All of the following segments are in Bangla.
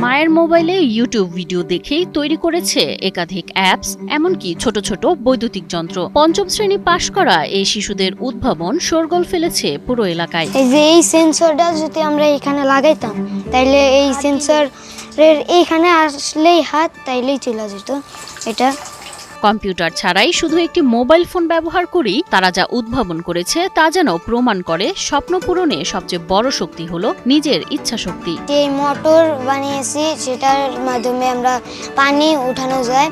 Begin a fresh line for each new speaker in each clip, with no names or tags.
মায়ের মোবাইলে ইউটিউব ভিডিও দেখেই তৈরি করেছে একাধিক অ্যাপস, এমনকি ছোট ছোট বৈদ্যুতিক যন্ত্র। পঞ্চম শ্রেণী পাশ করা এই শিশুদের উদ্ভাবন শোরগোল ফেলেছে পুরো এলাকায়।
এই সেন্সরটা যদি আমরা এখানে লাগাইতাম তাইলে এই সেন্সরের এইখানে আসলেই হাত তাইলেই চলে যেত। এটা
কম্পিউটার ছাড়াই শুধু একটি মোবাইল ফোন ব্যবহার করেই তারা যা উদ্ভাবন করেছে তা যেন প্রমাণ করে স্বপ্ন পূরণে সবচেয়ে বড় শক্তি হলো নিজের ইচ্ছা শক্তি।
যে মোটর বানিয়েছি সেটার মাধ্যমে আমরা পানি উঠানো যায়,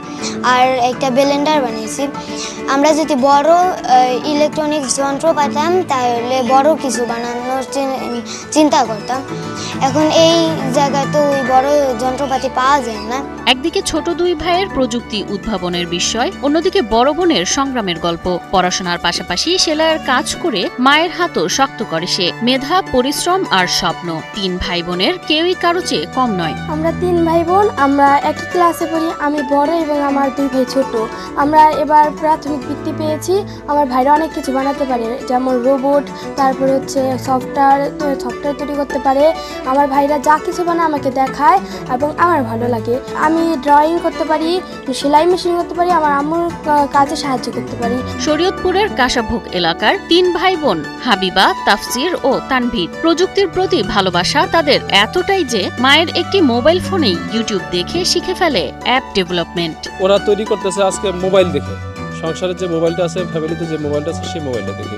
আর একটা ব্লেন্ডার বানিয়েছি। আমরা যদি বড় ইলেকট্রনিক্স যন্ত্র পাতাম তাহলে বড় কিছু বানানোর চিন্তা করতাম। এখন এই জায়গায় তো ওই বড় যন্ত্রপাতি পাওয়া যায় না।
একদিকে ছোট দুই ভাইয়ের প্রযুক্তি উদ্ভাবনের বিষয়, অন্যদিকে বড় বোনের সংগ্রামের গল্প। পড়াশোনার পাশাপাশি সেলাইয়ের কাজ করে মায়ের হাতও শক্ত করে সে। মেধা, পরিশ্রম আর স্বপ্ন, তিন ভাই বোনের কেউই কারো চেয়ে কম নয়।
আমরা তিন ভাই বোন, আমরা একই ক্লাসে পড়ি। আমি বড় এবং আমার দুই ভাই ছোট। আমরা এবার প্রাথমিক বৃত্তি পেয়েছি। আমার ভাইরা অনেক কিছু বানাতে পারে, যেমন রোবট, তারপরে হচ্ছে সফটওয়্যার তৈরি করতে পারে। আমার ভাইরা যা কিছু বানায় আমাকে দেখায় এবং আমার ভালো লাগে। আমি ড্রয়িং করতে পারি, সেলাই মেশিন করতে পারি, আমার আম্মুর কাজে সাহায্য করতে পারি।
শরীয়তপুরের কাশাভোগ এলাকার তিন ভাই বোন হাবিবা, তাফসির ও তানভীর। প্রযুক্তির প্রতি ভালোবাসা তাদের এতটাই যে মায়ের একটি মোবাইল ফোনেই ইউটিউব দেখে শিখে ফেলে অ্যাপ ডেভেলপমেন্ট।
ওরা তৈরি করতেছে আজকে মোবাইল দেখে। সংসারের যে মোবাইলটা আছে, ফ্যামিলিতে যে মোবাইলটা আছে, সেই মোবাইলটা দেখে।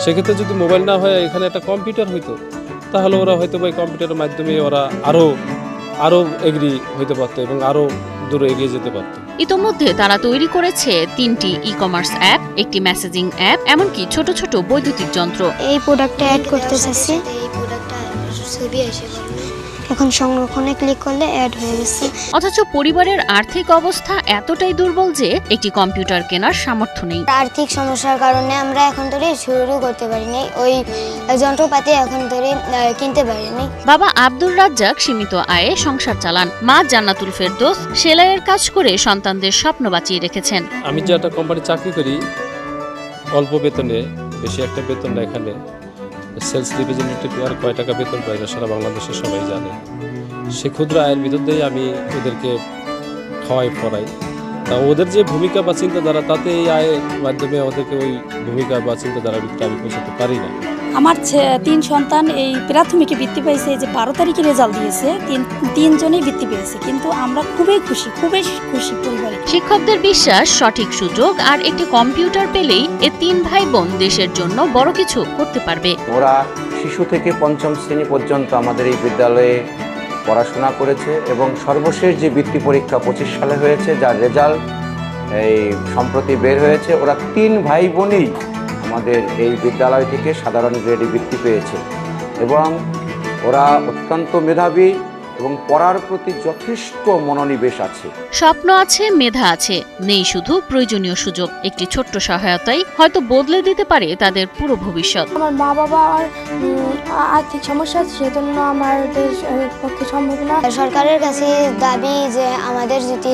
সেক্ষেত্রে যদি মোবাইল না হয় এখানে একটা কম্পিউটার হইতো, তাহলে ওরা হয়তো ওই কম্পিউটারের মাধ্যমে ওরা আরো এগ্রি হইতে পারতো এবং আরো দূরে এগিয়ে যেতে পারতো।
ইতোমধ্যে তারা তৈরি করেছে 3টি ই-কমার্স অ্যাপ, একটি মেসেজিং অ্যাপ, এমনকি ছোট ছোট বৈদ্যুতিক যন্ত্র।
এই প্রোডাক্টটা অ্যাড করতে চাচ্ছি। এই প্রোডাক্টটা ছবি এসে বলবে, এখন সংরক্ষণে ক্লিক করলে অ্যাড হয়ে গেছে।
অথচ পরিবারের আর্থিক অবস্থা এতটাই দুর্বল যে একটি কম্পিউটার কেনার সামর্থ্য নেই।
আর্থিক সমস্যার কারণে আমরা এখন ধরে শুরু করতে পারিনি, ওই যন্ত্রপাতি এখন ধরে কিনতে পারিনি।
বাবা আব্দুর রাজ্জাক সীমিত আয়ে সংসার চালান। মা জান্নাতুল ফেরদৌস সেলাইয়ের কাজ করে সন্তানদের স্বপ্ন বাঁচিয়ে রেখেছেন।
আমি যে একটা কোম্পানি চাকরি করি, অল্প বেতনে, বেশি একটা বেতন না। এখানে সেলস রিপ্রেজেন্টেটিভ আর কয় টাকা বেতন পাই না সারা বাংলাদেশে সবাই জানে। সে ক্ষুদ্র আয়ের ভিতর দিয়েই আমি ওদেরকে খাওয়াই পড়াই। তা ওদের যে ভূমিকা বা চিন্তাধারা, তাতে এই আয়ের মাধ্যমে ওদেরকে ওই ভূমিকা বা চিন্তাধারার ভিতরে আমি পৌঁছাতে পারি না।
আমার তিন সন্তান এই প্রাথমিকে বৃত্তি পেয়েছে, যে 12 তারিখে রেজাল্ট দিয়েছে, তিনজনেই বৃত্তি পেয়েছে। কিন্তু আমরা খুবই খুশি পরিবারে।
শিক্ষকদের বিশ্বাস, সঠিক সুযোগ আর একটি কম্পিউটার পেলেই এ তিন ভাই বোন দেশের জন্য বড় কিছু করতে পারবে।
ওরা শিশু থেকে পঞ্চম শ্রেণী পর্যন্ত আমাদের এই বিদ্যালয়ে পড়াশোনা করেছে এবং সর্বশেষ যে বৃত্তি পরীক্ষা 25 সালে হয়েছে, যার রেজাল্ট এই সম্প্রতি বের হয়েছে, ওরা তিন ভাই বোনই আমাদের এই বিদ্যালয় থেকে সাধারণ গ্রেডে বৃত্তি পেয়েছে এবং ওরা অত্যন্ত মেধাবী এবং পড়ার প্রতি যথেষ্ট মনোনিবেশ আছে।
স্বপ্ন আছে, মেধা আছে, নেই শুধু প্রয়োজনীয় সুযোগ। একটি ছোট্ট সহায়তাই হয়তো বদলে দিতে পারে তাদের পুরো ভবিষ্যৎ।
আমার মা বাবার আর্থিক সমস্যা, সেজন্য আমাদের পক্ষে সম্ভব না।
সরকারের কাছে দাবি যে আমাদের যদি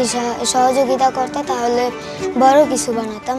সহযোগিতা করতে তাহলে বড় কিছু বানাতাম।